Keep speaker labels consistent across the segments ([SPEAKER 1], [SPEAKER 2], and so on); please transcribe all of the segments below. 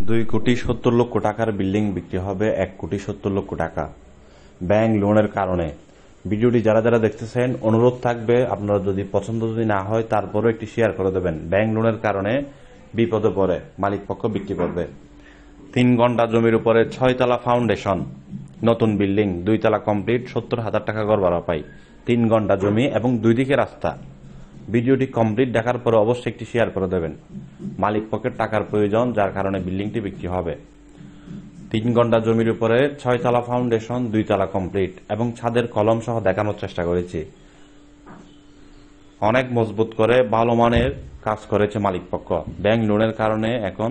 [SPEAKER 1] 2,70,00,000 টাকার বিল্ডিং বিক্রি হবে 1,70,00,000 টাকা ব্যাংক লোনের কারণে। ভিডিওটি যারা যারা দেখতেছেন অনুরোধ থাকবে আপনারা যদি পছন্দ না হয় তারপরেও একটি শেয়ার করে দেবেন। ব্যাংক লোনের কারণে বিপদে পড়ে মালিক পক্ষ বিক্রি করবে। 3 ঘন্টা জমির উপরে 6 তলা ফাউন্ডেশন, নতুন বিল্ডিং, 2 তলা কমপ্লিট, 70,000 টাকা গড় ভাড়া পাই। 3 ঘন্টা জমি এবং 2 দিকে রাস্তা। ভিডিওটি কমপ্লিট দেখার পরে অবশ্যই একটি শেয়ার করে দেবেন। মালিক পক্ষের টাকার প্রয়োজন, যার কারণে বিল্ডিংটি বিক্রি হবে। 3 ঘন্টা জমির উপরে 6 তলা ফাউন্ডেশন, 2 তলা কমপ্লিট এবং ছাদের কলম সহ দেখানোর চেষ্টা করেছি। অনেক মজবুত করে ভালো মানের কাজ করেছে মালিক পক্ষ। ব্যাংক লোনের কারণে এখন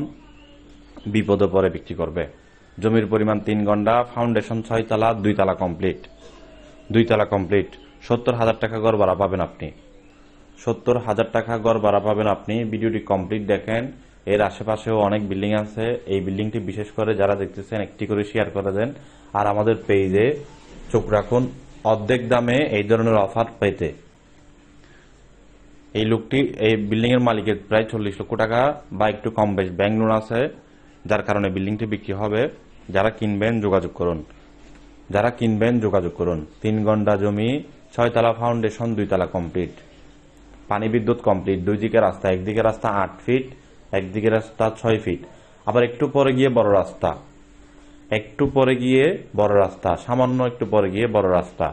[SPEAKER 1] বিপদে পড়ে বিক্রি করবে। জমির পরিমাণ 3 ঘন্টা, ফাউন্ডেশন 6 তলা, 2 তলা কমপ্লিট, 2 তলা কমপ্লিট। 70,000 টাকা গড় ভাড়া পাবেন আপনি। 70,000 টাকা গড় ভাড়া পাবেন আপনি। ভিডিওটি কমপ্লিট দেখেন। এর আশেপাশেও অনেক বিল্ডিং আছে। এই বিল্ডিংটি বিশেষ করে যারা দেখতেছেন একটি করে শেয়ার করে দেন। আর আমাদের পেজে চোখ রাখুন অর্ধেক দামে এই ধরনের অফার পেতে। এই বিল্ডিং এর মালিকের প্রায় 40 লক্ষ টাকা বা একটু কম বেশ ব্যাংক লোন আছে, যার কারণে বিল্ডিংটি বিক্রি হবে। যারা কিনবেন যোগাযোগ করুন, 3 ঘন্টা জমি, 6 তলা ফাউন্ডেশন, 2 তলা কমপ্লিট, পানি বিদ্যুৎ কমপ্লিট, 2 দিকে রাস্তা, একদিকে রাস্তা 8 ফিট, একদিকে রাস্তা 6 ফিট, আবার একটু পরে গিয়ে বড় রাস্তা, সামান্য একটু পরে গিয়ে বড় রাস্তা।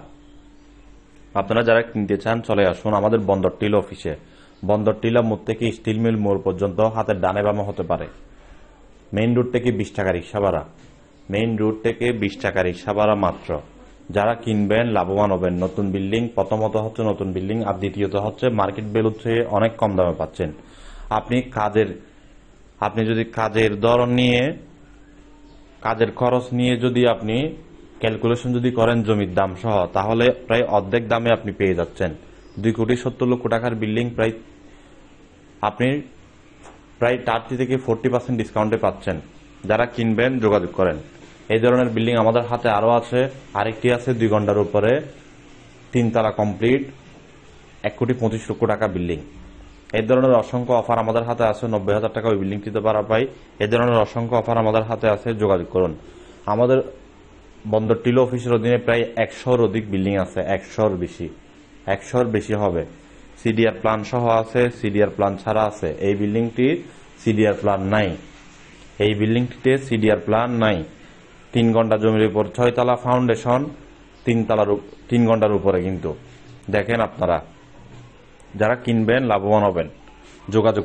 [SPEAKER 1] আপনারা যারা কিনতে চান চলে আসুন আমাদের বন্দর টিলা অফিসে। বন্দর টিলা মোড় থেকে স্টিল মিল মোড় পর্যন্ত হাতের ডানে বামে হতে পারে। মেইন রোড থেকে 20 টাকা রিক্সা ভাড়া, মাত্র। যারা কিনবেন লাভবান হবেন। নতুন বিল্ডিং, প্রথমত হচ্ছে নতুন বিল্ডিং, আর দ্বিতীয়ত হচ্ছে মার্কেট ভ্যালুর চেয়ে অনেক কম দামে পাচ্ছেন। আপনি যদি কাজের ধরন নিয়ে, কাজের খরচ নিয়ে যদি আপনি ক্যালকুলেশন যদি করেন জমির দাম সহ, তাহলে প্রায় অর্ধেক দামে আপনি পেয়ে যাচ্ছেন। 2,70,00,000 টাকার বিল্ডিং আপনি প্রায় 30 থেকে 40% ডিসকাউন্টে পাচ্ছেন। যারা কিনবেন যোগাযোগ করেন। এই ধরনের বিল্ডিং আমাদের হাতে আরো আছে। আরেকটি আছে 2 ঘন্টার উপরে 3 তলা কমপ্লিট, 1,25,00,000 টাকা বিল্ডিং। এই ধরনের অসংখ্য অফার আমাদের হাতে আছে। 90,000 টাকা ওই বিল্ডিংটিতে ভাড়া পাই। এই ধরনের অসংখ্য অফার আমাদের হাতে আছে, যোগাযোগ করুন। আমাদের বন্দর টিলা অফিসের অধীনে প্রায় 100-র অধিক বিল্ডিং আছে। 100-র বেশি হবে। সিডিআর প্ল্যান সহ আছে, সিডিআর প্ল্যান ছাড়া আছে। এই বিল্ডিংটি সিডিআর প্ল্যান নাই। 3 ঘন্টা জমির উপর 6 তলা ফাউন্ডেশন, 3 ঘন্টার উপরে কিন্তু দেখেন আপনারা। যারা কিনবেন লাভবান হবেন, যোগাযোগ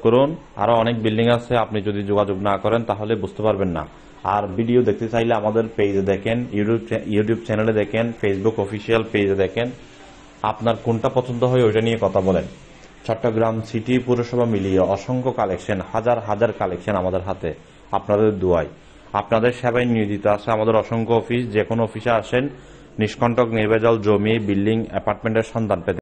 [SPEAKER 1] করুন। আরো অনেক বিল্ডিং আছে, আপনি যদি যোগাযোগ না করেন তাহলে বুঝতে পারবেন না। আর ভিডিও দেখতে চাইলে আমাদের পেজে দেখেন, ইউটিউব চ্যানেলে দেখেন, ফেসবুক অফিসিয়াল পেজে দেখেন। আপনার কোনটা পছন্দ হয় ওইটা নিয়ে কথা বলেন। চট্টগ্রাম সিটি পৌরসভা মিলিয়ে অসংখ্য কালেকশন, হাজার কালেকশন আমাদের হাতে। আপনাদের দোয়ায়, আপনাদের সেবায় নিয়োজিত আছে আমাদের অসংখ্য অফিস। যে কোনো অফিসে আসেন, নিষ্কণ্টক নির্ভেজাল জমি, বিল্ডিং, অ্যাপার্টমেন্টের সন্ধান পেতে।